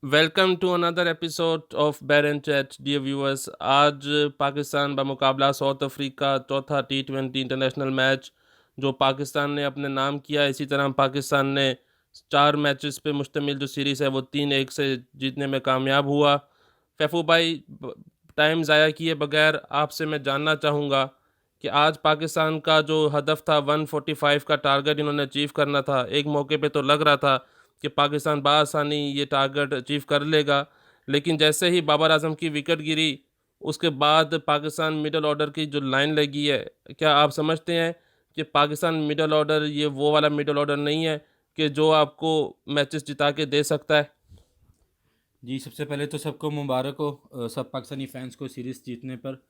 Welcome to another episode of बैरन chat dear viewers. आज Pakistan बमुकाबला south Africa चौथा T20 international match जो पाकिस्तान ने अपने नाम किया। इसी तरह पाकिस्तान ने 4 मैचेस पे मुश्तमिल जो सीरीज़ है वो 3-1 से जीतने में कामयाब हुआ। फैफू भाई, टाइम ज़ाया किए बगैर आपसे मैं जानना चाहूँगा कि आज पाकिस्तान का जो हदफ था 145 का टारगेट इन्होंने अचीव करना था। एक मौके पे तो लग रहा था कि पाकिस्तान बआसानी ये टारगेट अचीव कर लेगा, लेकिन जैसे ही बाबर आजम की विकेट गिरी उसके बाद पाकिस्तान मिडल ऑर्डर की जो लाइन लगी है, क्या आप समझते हैं कि पाकिस्तान मिडल ऑर्डर ये वो वाला मिडल ऑर्डर नहीं है कि जो आपको मैचेस जिता के दे सकता है? जी, सबसे पहले तो सबको मुबारक हो, सब पाकिस्तानी फैंस को सीरीज़ जीतने पर।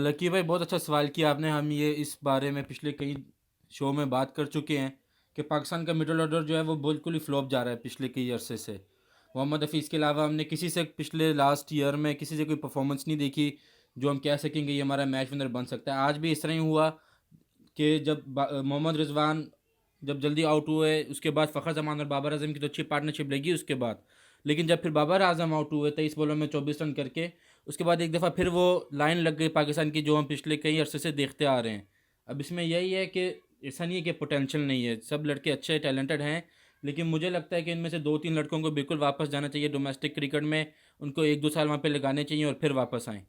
लकी भाई, बहुत अच्छा सवाल किया आपने। हम ये इस बारे में पिछले कई शो में बात कर चुके हैं कि पाकिस्तान का मिडल ऑर्डर जो है वो बिल्कुल ही फ्लॉप जा रहा है पिछले कई अरसे से। मोहम्मद हफीज़ के अलावा हमने किसी से पिछले लास्ट ईयर में किसी से कोई परफॉर्मेंस नहीं देखी जो हम कह सकेंगे ये हमारा मैच विनर बन सकता है। आज भी इस तरह ही हुआ कि जब मोहम्मद रिजवान जब जल्दी आउट हुए, उसके बाद फ़खर जमान और बाबर आजम की तो अच्छी पार्टनरशिप लगी उसके बाद। लेकिन जब फिर बाबर आजम आउट हुए 23 बॉलों में 24 रन करके, उसके बाद एक दफ़ा फिर वो लाइन लग गई पाकिस्तान की जो हम पिछले कई अरसे से देखते आ रहे हैं। अब इसमें यही है कि ऐसा नहीं है कि पोटेंशियल नहीं है, सब लड़के अच्छे टैलेंटेड हैं, लेकिन मुझे लगता है कि इनमें से 2-3 लड़कों को बिल्कुल वापस जाना चाहिए डोमेस्टिक क्रिकेट में। उनको 1-2 साल वहाँ पे लगाने चाहिए और फिर वापस आएँ।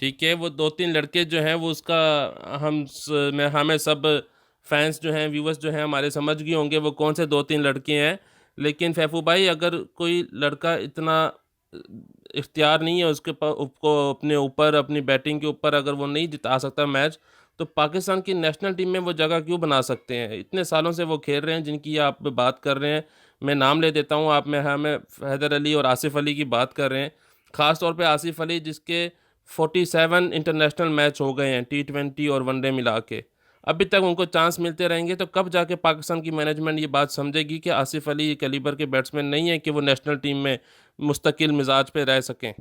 ठीक है, वो 2-3 लड़के जो हैं वो उसका मैं हमें सब फैंस जो हैं, व्यूवर्स जो हैं हमारे, समझ गए होंगे वो कौन से 2-3 लड़के हैं। लेकिन फैफू भाई, अगर कोई लड़का इतना अ, इख्तियार नहीं है उसको अपने ऊपर, अपनी बैटिंग के ऊपर, अगर वो नहीं जिता सकता मैच, तो पाकिस्तान की नेशनल टीम में वो जगह क्यों बना सकते हैं? इतने सालों से वो खेल रहे हैं जिनकी आप बात कर रहे हैं। मैं नाम ले देता हूँ, आप में हमें हैदर अली और आसिफ अली की बात कर रहे हैं। ख़ास तौर पे आसिफ अली, जिसके 47 इंटरनेशनल मैच हो गए हैं T20 और वनडे मिला के। अभी तक उनको चांस मिलते रहेंगे, तो कब जाके पाकिस्तान की मैनेजमेंट ये बात समझेगी कि आसिफ अली कैलिबर के बैट्समैन नहीं है कि वो नेशनल टीम में मुस्तकिल मिजाज पे रह सकें?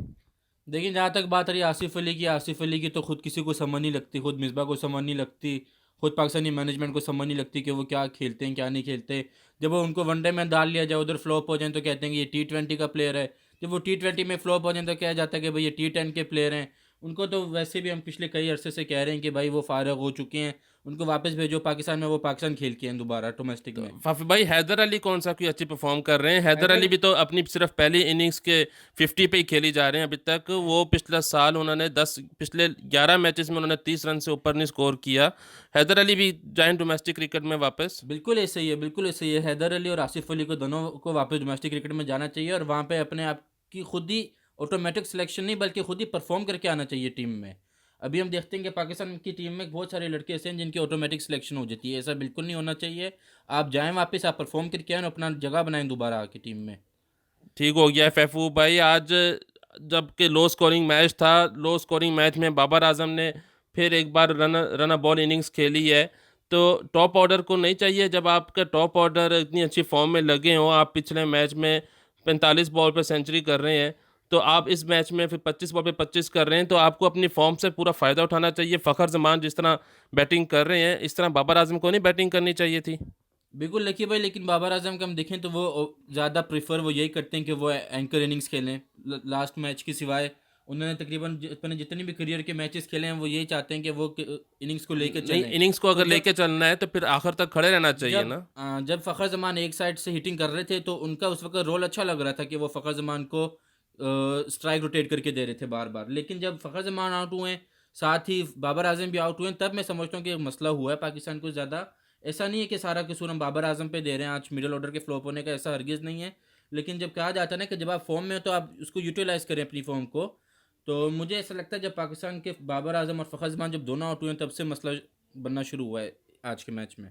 देखिए, जहाँ तक बात रही आसिफ अली की तो खुद किसी को समझ नहीं लगती, खुद मिसबा को समझ नहीं लगती, खुद पाकिस्तानी मैनेजमेंट को समझ नहीं लगती कि वो क्या खेलते हैं क्या नहीं खेलते। जब वो उनको वनडे में डाल लिया जाए, उधर फ्लॉप हो जाए तो कहते हैं कि ये T20 का प्लेयर है। जब वो T20 में फ्लॉप हो जाए तो कहा जाता है कि भाई ये T10 के प्लेयर हैं। उनको तो वैसे भी हम पिछले कई अरसे से कह रहे हैं कि भाई वो फारग हो चुके हैं, उनको वापस भेजो पाकिस्तान में, वो पाकिस्तान खेल के हैं दोबारा डोमेस्टिक तो में। फाफी भाई, हैदर अली कौन सा कोई अच्छी परफॉर्म कर रहे हैं? हैदर अली हैदर भी तो अपनी सिर्फ पहली इनिंग्स के 50 पे ही खेली जा रहे हैं अभी तक। वो पिछला साल उन्होंने 11 मैचेस में उन्होंने 30 रन से ऊपर नहीं स्कोर किया। हैदर अली भी जाएं डोमेस्टिक क्रिकेट में वापस। बिल्कुल ऐसे ही है, बिल्कुल ऐसे ही है। हैदर अली और आसिफ अली को दोनों को वापस डोमेस्टिक क्रिकेट में जाना चाहिए और वहाँ पे अपने आप की खुद ही ऑटोमेटिक सिलेक्शन नहीं बल्कि खुद ही परफॉर्म करके आना चाहिए टीम में। अभी हम देखते हैं कि पाकिस्तान की टीम में बहुत सारे लड़के ऐसे हैं जिनकी ऑटोमेटिक सिलेक्शन हो जाती है। ऐसा बिल्कुल नहीं होना चाहिए। आप जाएँ वापस, आप परफॉर्म करके आएँ और अपना जगह बनाएँ दोबारा आके टीम में। ठीक हो गया फैफू भाई। आज जबकि लो स्कोरिंग मैच था, लो स्कोरिंग मैच में बाबर आजम ने फिर एक बार रन बॉल इनिंग्स खेली है। तो टॉप ऑर्डर को नहीं चाहिए, जब आपका टॉप ऑर्डर इतनी अच्छी फॉर्म में लगे हो, आप पिछले मैच में 45 बॉल पर सेंचुरी कर रहे हैं, तो आप इस मैच में फिर 25 बॉल पे 25 कर रहे हैं, तो आपको अपनी फॉर्म से पूरा फ़ायदा उठाना चाहिए। फ़खर जमान जिस तरह बैटिंग कर रहे हैं, इस तरह बाबर आजम को नहीं बैटिंग करनी चाहिए थी? बिल्कुल लकी भाई, लेकिन बाबर आजम का हम देखें तो वो ज़्यादा प्रेफर वो यही करते हैं कि वो एंकर इनिंग्स खेलें। लास्ट मैच के सिवाय उन्होंने तकरीबन अपने जितने भी करियर के मैचेस खेले हैं वो यही चाहते हैं कि वो इनिंग्स को लेकर नहीं, चलें। इनिंग्स को तो अगर लेके चलना है तो फिर आखिर तक खड़े रहना चाहिए जब ना। जब फ़खर ज़मान एक साइड से हिटिंग कर रहे थे तो उनका उस वक्त रोल अच्छा लग रहा था कि वो फ़खर ज़मान को स्ट्राइक रोटेट करके दे रहे थे बार बार। लेकिन जब फ़खर ज़मान आउट हुए, साथ ही बाबर आजम भी आउट हुए, तब मैं समझता हूँ कि एक मसला हुआ है पाकिस्तान को ज़्यादा। ऐसा नहीं है कि सारा कसूर हम बाबर आजम पे दे रहे हैं आज मिडल ऑर्डर के फ्लॉप होने का, ऐसा हरगिज़ नहीं है। लेकिन जब कहा जाता है ना कि जब आप फॉर्म में हो तो आप उसको यूटिलाइज़ करें अपनी फॉर्म को। तो मुझे ऐसा लगता है जब पाकिस्तान के बाबर आजम और फ़खर ज़मान जब दोनों आउट हुए हैं, तब से मसला बनना शुरू हुआ है आज के मैच में।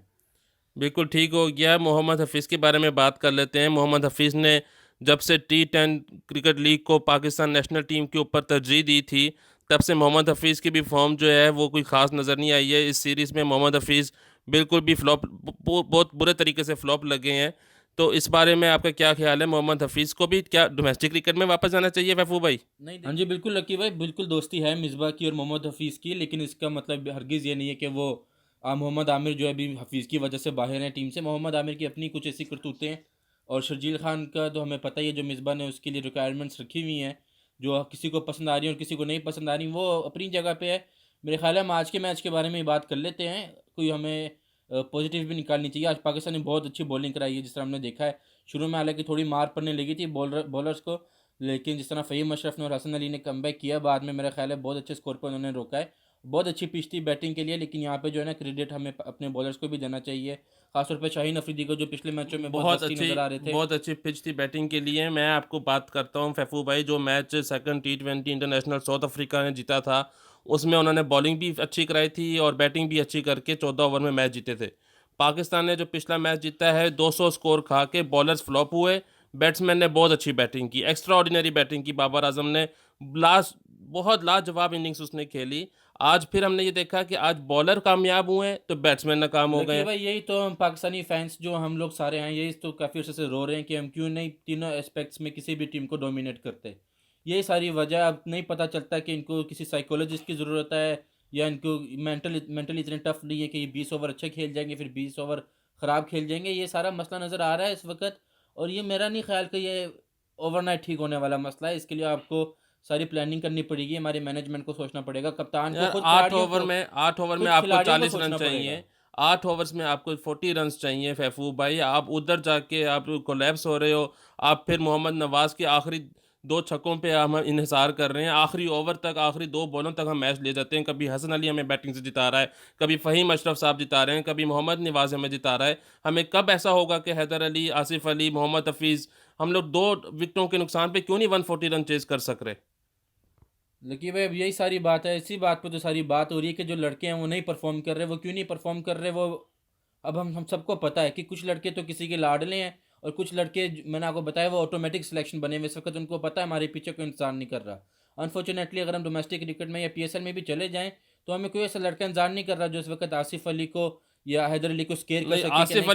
बिल्कुल ठीक हो गया। मोहम्मद हफीज़ के बारे में बात कर लेते हैं। मोहम्मद हफीज़ ने जब से T10 क्रिकेट लीग को पाकिस्तान नेशनल टीम के ऊपर तरजीह दी थी, तब से मोहम्मद हफीज़ की भी फॉर्म जो है वो कोई ख़ास नज़र नहीं आई है। इस सीरीज़ में मोहम्मद हफीज़ बिल्कुल भी फ्लॉप, बहुत बुरे तरीके से फ्लॉप लगे हैं। तो इस बारे में आपका क्या ख्याल है? मोहम्मद हफीज़ को भी क्या डोमेस्टिक क्रिकेट में वापस जाना चाहिए फैफू भाई? नहीं, हाँ जी, बिल्कुल लकी भाई, बिल्कुल दोस्ती है मिसबा की और मोहम्मद हफीज़ की, लेकिन इसका मतलब हरगिज़ ये नहीं है कि वो मोहम्मद आमिर जो है अभी हफीज़ की वजह से बाहर हैं टीम से। मोहम्मद आमिर की अपनी कुछ ऐसी करतूतें और शर्जील खान का तो हमें पता ही है, जो मिसबाह ने उसके लिए रिक्वायरमेंट्स रखी हुई हैं, जो किसी को पसंद आ रही है और किसी को नहीं पसंद आ रही, वो अपनी जगह पे है। मेरे ख्याल है हम आज के मैच के बारे में ही बात कर लेते हैं। कोई हमें पॉजिटिव भी निकालनी चाहिए। आज पाकिस्तान ने बहुत अच्छी बॉलिंग कराई है, जिस तरह हमने देखा है। शुरू में हालांकि थोड़ी मार पड़ने लगी थी बॉलर्स को, लेकिन जिस तरह फ़हीम अशरफ ने और हसन अली ने कमबैक किया बाद में, मेरा ख्याल है बहुत अच्छे स्कोर पर उन्होंने रोका है। बहुत अच्छी पिच थी बैटिंग के लिए, लेकिन यहाँ पे जो है ना, क्रेडिट हमें अपने बॉलर्स को भी देना चाहिए, खासतौर पर शाहीन अफरीदी को, जो पिछले मैचों में बहुत रस्टी नज़र आ रहे थे। बहुत अच्छी पिच थी बैटिंग के लिए। मैं आपको बात करता हूँ फैफू भाई, जो match second T20 international south Africa ने जीता था, उसमें उन्होंने बॉलिंग भी अच्छी कराई थी और बैटिंग भी अच्छी करके 14 ओवर में मैच जीते थे। पाकिस्तान ने जो पिछला मैच जीता है 200 स्कोर खा के बॉलर्स फ्लॉप हुए, बैट्समैन ने बहुत अच्छी बैटिंग की, एक्स्ट्रा ऑर्डिनरी बैटिंग की। बाबर आजम ने लास्ट बहुत लाजवाब इनिंग्स उसने खेली। आज फिर हमने ये देखा कि आज बॉलर कामयाब हुए तो बैट्समैन नाकाम हो लकी गए। भाई, यही तो हम पाकिस्तानी फैंस जो हम लोग सारे हैं, यही तो काफ़ी अर्से से रो रहे हैं कि हम क्यों नहीं तीनों एस्पेक्ट्स में किसी भी टीम को डोमिनेट करते। यही सारी वजह, अब नहीं पता चलता कि इनको किसी साइकोलॉजिस्ट की ज़रूरत है, या इनको मेंटली इतने टफ नहीं है कि ये 20 ओवर अच्छे खेल जाएंगे फिर 20 ओवर ख़राब खेल जाएंगे। ये सारा मसला नज़र आ रहा है इस वक्त, और ये मेरा नहीं ख्याल कि ये ओवरनाइट ठीक होने वाला मसला है। इसके लिए आपको सारी प्लानिंग करनी पड़ेगी, हमारे मैनेजमेंट को सोचना पड़ेगा, कप्तान को, यार 8 ओवर में खुद आपको खिलाड़ियों को 40 रन सोचना पड़ेगा। चाहिए। 8 ओवर्स में आपको 40 रन चाहिए फैफू भाई। आप उधर जाके आप कोलैप्स हो रहे हो। आप फिर मोहम्मद नवाज के आखिरी दो छक्कों पे हम इन्हिसार कर रहे हैं। आखिरी ओवर तक, आखिरी दो बॉलों तक हम मैच ले जाते हैं। कभी हसन अली हमें बैटिंग से जिता रहा है, कभी फ़हीम अशरफ साहब जिता रहे हैं, कभी मोहम्मद नवाज हमें जिता रहा है। हमें कब ऐसा होगा कि हैदर अली, आसिफ अली, मोहम्मद हफीज़, हम लोग 2 विकेटों के नुकसान पे क्यों नहीं 140 रन चेज कर सक रहे? लेकिन भाई अब यही सारी बात है, इसी बात पे तो सारी बात हो रही है कि जो लड़के हैं वो नहीं परफॉर्म कर रहे। वो क्यों नहीं परफॉर्म कर रहे? वो अब हम सबको पता है कि कुछ लड़के तो किसी के लाडले हैं, और कुछ लड़के मैंने आपको बताया वो ऑटोमेटिक सिलेक्शन बने हुए इस वक्त। उनको पता है हमारे पीछे कोई इंतजार नहीं कर रहा। अनफॉर्चुनेटली अगर हम डोमेस्टिक क्रिकेट में या PSL में भी चले जाएं, तो हमें कोई ऐसा लड़का इंतजार नहीं कर रहा जो इस वक्त आसिफ अली को या हैदर अली को स्केयर कर नहीं, सके कि नहीं परफॉर्म।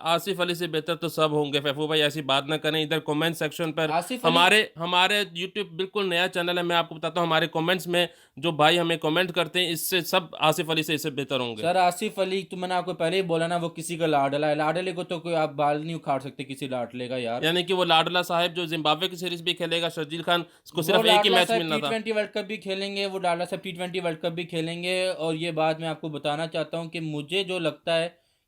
आसिफ अली से बेहतर तो सब होंगे फैफू भाई, ऐसी बात ना करें। इधर कमेंट सेक्शन पर आसिफ अली हमारे हमारे यूट्यूब बिल्कुल नया चैनल है, मैं आपको बताता हूँ, हमारे कमेंट्स में जो भाई हमें कमेंट करते हैं, इससे सब आसिफ अली से इससे बेहतर होंगे। सर, आसिफ अली तो मैंने आपको पहले ही बोला ना, वो किसी का लाडला है। लाडले को तो कोई आप बाल नहीं उखाड़ सकते किसी लाडले का यार। यानी कि वो लाडला साहब जो जिम्बाब्वे की सीरीज भी खेलेगा, शर्जील खान को वो सिर्फ एक ही लाडला मैच साहब मिलना टी था। ट्वेंटी वर्ल्ड कप भी खेलेंगे, वो लाडला साहब T20 वर्ल्ड कप भी खेलेंगे। और ये बात मैं आपको बताना चाहता हूँ कि मुझे जो लगता है,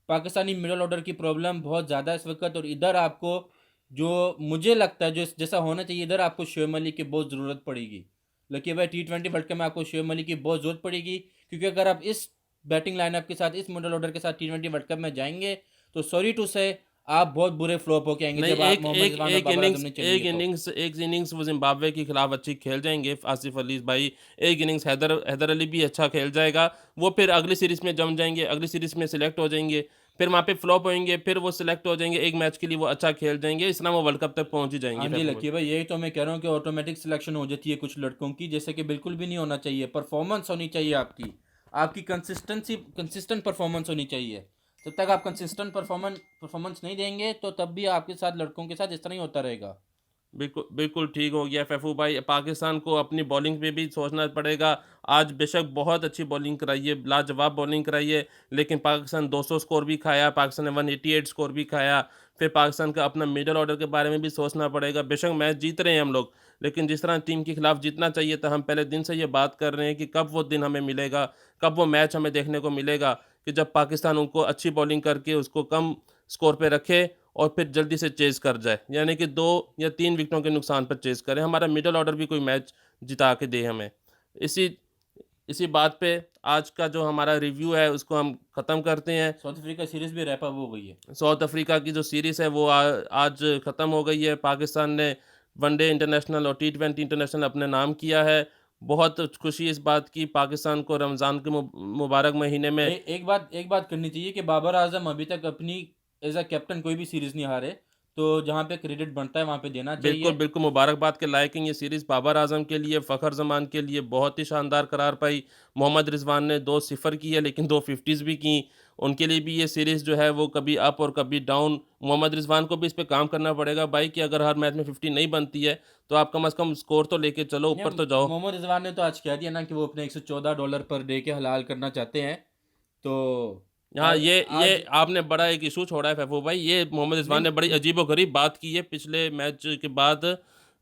पाकिस्तानी मिडल ऑर्डर की प्रॉब्लम बहुत ज़्यादा है इस वक्त। और इधर आपको, जो मुझे लगता है जो जैसा होना चाहिए, इधर आपको शोएब अली की बहुत ज़रूरत पड़ेगी। लेकिन भाई T20 वर्ल्ड कप में आपको शोएब अली की बहुत ज़रूरत पड़ेगी, क्योंकि अगर आप इस बैटिंग लाइनअप के साथ, इस मिडल ऑर्डर के साथ T20 वर्ल्ड कप में जाएंगे, तो सॉरी टू से आप बहुत बुरे फ्लॉप होके आएंगे नहीं, जब आप मोहम्मद रिजवान और बाबर आजम नहीं चलेंगे तो। एक इनिंग्स वो जिम्बाब्वे के खिलाफ अच्छी खेल जाएंगे आसिफ अली भाई। एक इनिंग्स हैदर हैदर अली भी अच्छा खेल जाएगा। वो फिर अगली सीरीज में जम जाएंगे, अगली सीरीज में सिलेक्ट हो जाएंगे, फिर वहाँ पे फ्लॉप होंगे, फिर वो सिलेक्ट हो जाएंगे, एक मैच के लिए वो अच्छा खेल जाएंगे, इस तरह वो वर्ल्ड कप तक पहुंच ही हाँ जाएंगे जी फैफू भाई। लकी भाई, यही तो मैं कह रहा हूँ कि ऑटोमेटिक सिलेक्शन हो जाती है कुछ लड़कों की, जैसे कि बिल्कुल भी नहीं होना चाहिए। परफॉर्मेंस होनी चाहिए आपकी, आपकी कंसिस्टेंट परफॉर्मेंस होनी चाहिए। जब तक आप कंसिस्टेंट परफॉर्मेंस नहीं देंगे, तो तब भी आपके साथ, लड़कों के साथ इस तरह ही होता रहेगा। बिल्कुल बिल्कुल ठीक हो गया फैफू भाई। पाकिस्तान को अपनी बॉलिंग पे भी सोचना पड़ेगा। आज बेशक बहुत अच्छी बॉलिंग कराई है, लाजवाब बॉलिंग कराई है, लेकिन पाकिस्तान 200 स्कोर भी खाया, पाकिस्तान ने 188 स्कोर भी खाया। फिर पाकिस्तान का अपना मिडल ऑर्डर के बारे में भी सोचना पड़ेगा। बेशक मैच जीत रहे हैं हम लोग, लेकिन जिस तरह टीम के खिलाफ जीतना चाहिए था, हम पहले दिन से ये बात कर रहे हैं कि कब वो दिन हमें मिलेगा, कब वो मैच हमें देखने को मिलेगा कि जब पाकिस्तान उनको अच्छी बॉलिंग करके उसको कम स्कोर पे रखे और फिर जल्दी से चेज़ कर जाए, यानी कि 2 या 3 विकेटों के नुकसान पर चेज़ करें। हमारा मिडल ऑर्डर भी कोई मैच जिता के दे हमें। इसी इसी बात पे आज का जो हमारा रिव्यू है उसको हम ख़त्म करते हैं। साउथ अफ्रीका सीरीज भी रैप अप हो गई है। साउथ अफ्रीका की जो सीरीज़ है वो आज ख़त्म हो गई है। पाकिस्तान ने वनडे इंटरनेशनल और T20 इंटरनेशनल अपने नाम किया है। बहुत खुशी इस बात की, पाकिस्तान को रमज़ान के मुबारक महीने में। एक बात करनी चाहिए कि बाबर आजम अभी तक अपनी एज अ कैप्टन कोई भी सीरीज नहीं हारे, तो जहाँ पे क्रेडिट बनता है वहाँ पे देना बिल्कुल, चाहिए। बिल्कुल मुबारकबाद के लायक हैं ये सीरीज़। बाबर आज़म के लिए, फ़खर ज़मान के लिए बहुत ही शानदार करार पाई। मोहम्मद रिज़वान ने 2 सिफ़र की है, लेकिन 2 फिफ्टीज़ भी की। उनके लिए भी ये सीरीज़ जो है वो कभी अप और कभी डाउन। मोहम्मद रिज़वान को भी इस पे काम करना पड़ेगा भाई, कि अगर हर मैच में 50 नहीं बनती है, तो आप कम से कम स्कोर तो लेके चलो, या ऊपर तो जाओ। मोहम्मद रिजवान ने तो आज कह दिया ना कि वो अपने $114 पर डे के हलाल करना चाहते हैं। तो हाँ, आज ये आज आपने बड़ा एक इशू छोड़ा है फैफू भाई। ये मोहम्मद रिजवान नहीं ने बड़ी अजीबोगरीब बात की है पिछले मैच के बाद।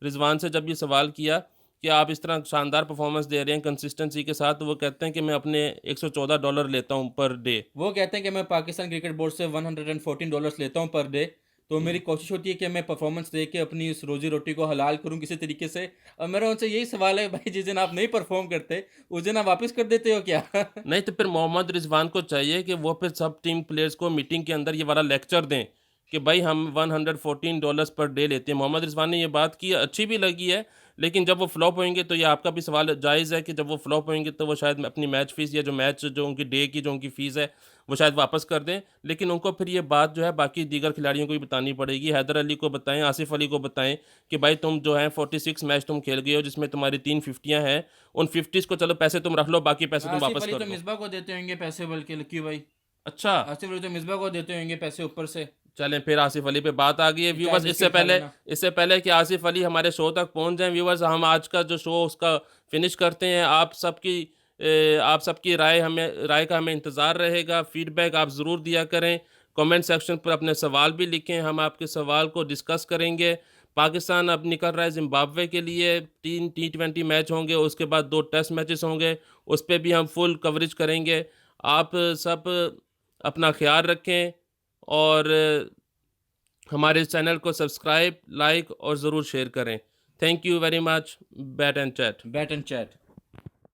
रिजवान से जब ये सवाल किया कि आप इस तरह शानदार परफॉर्मेंस दे रहे हैं कंसिस्टेंसी के साथ, तो वो कहते हैं कि मैं अपने $114 लेता हूँ पर डे। वो कहते हैं कि मैं पाकिस्तान क्रिकेट बोर्ड से $114 लेता हूँ पर डे। तो मेरी कोशिश होती है कि मैं परफॉर्मेंस दे के अपनी इस रोजी रोटी को हलाल करूँ किसी तरीके से। और मेरा उनसे यही सवाल है भाई, जिस दिन आप नहीं परफॉर्म करते उस दिन आप वापस कर देते हो क्या? नहीं तो फिर मोहम्मद रिजवान को चाहिए कि वो फिर सब टीम प्लेयर्स को मीटिंग के अंदर ये वाला लेक्चर दें कि भाई हम $114 पर डे लेते हैं। मोहम्मद रिजवान ने ये बात की, अच्छी भी लगी है, लेकिन जब वो फ्लॉप होंगे तो ये आपका भी सवाल जायज़ है कि जब वो फ्लॉप होंगे तो वो शायद अपनी मैच फीस या जो उनकी डे की जो उनकी फ़ीस है वो शायद वापस कर दें। लेकिन उनको फिर ये बात जो है बाकी दीगर खिलाड़ियों को भी बतानी पड़ेगी। हैदर अली को बताएं, आसिफ अली को बताएं कि भाई तुम जो है 46 मैच तुम खेल गए हो जिसमें तुम्हारी 3 फिफ्टियाँ हैं, उन 50s को चलो पैसे तुम रख लो, बाकी पैसे तुम आसिफ वापस अली कर तो दो। मिसबा को देते होंगे पैसे, बल्कि लकी भाई। अच्छा, आसिफ अली तो मिसबा को देते होंगे पैसे ऊपर से। चलें फिर आसिफ अली पे बात आ गई है कि चाय व्यूवर्स। बिस्किट खा लेना। इससे पहले कि आसिफ अली हमारे शो तक पहुंच जाएं व्यूवर्स, हम आज का जो शो उसका फिनिश करते हैं। आप सबकी राय का हमें इंतज़ार रहेगा। फीडबैक आप ज़रूर दिया करें, कमेंट सेक्शन पर अपने सवाल भी लिखें, हम आपके सवाल को डिस्कस करेंगे। पाकिस्तान अब निकल रहा है जिम्बाब्वे के लिए, 3 T20 मैच होंगे, उसके बाद 2 टेस्ट मैचेस होंगे, उस पर भी हम फुल कवरेज करेंगे। आप सब अपना ख्याल रखें और हमारे चैनल को सब्सक्राइब, लाइक और ज़रूर शेयर करें। Thank you very much. Bat and chat. Bat and chat.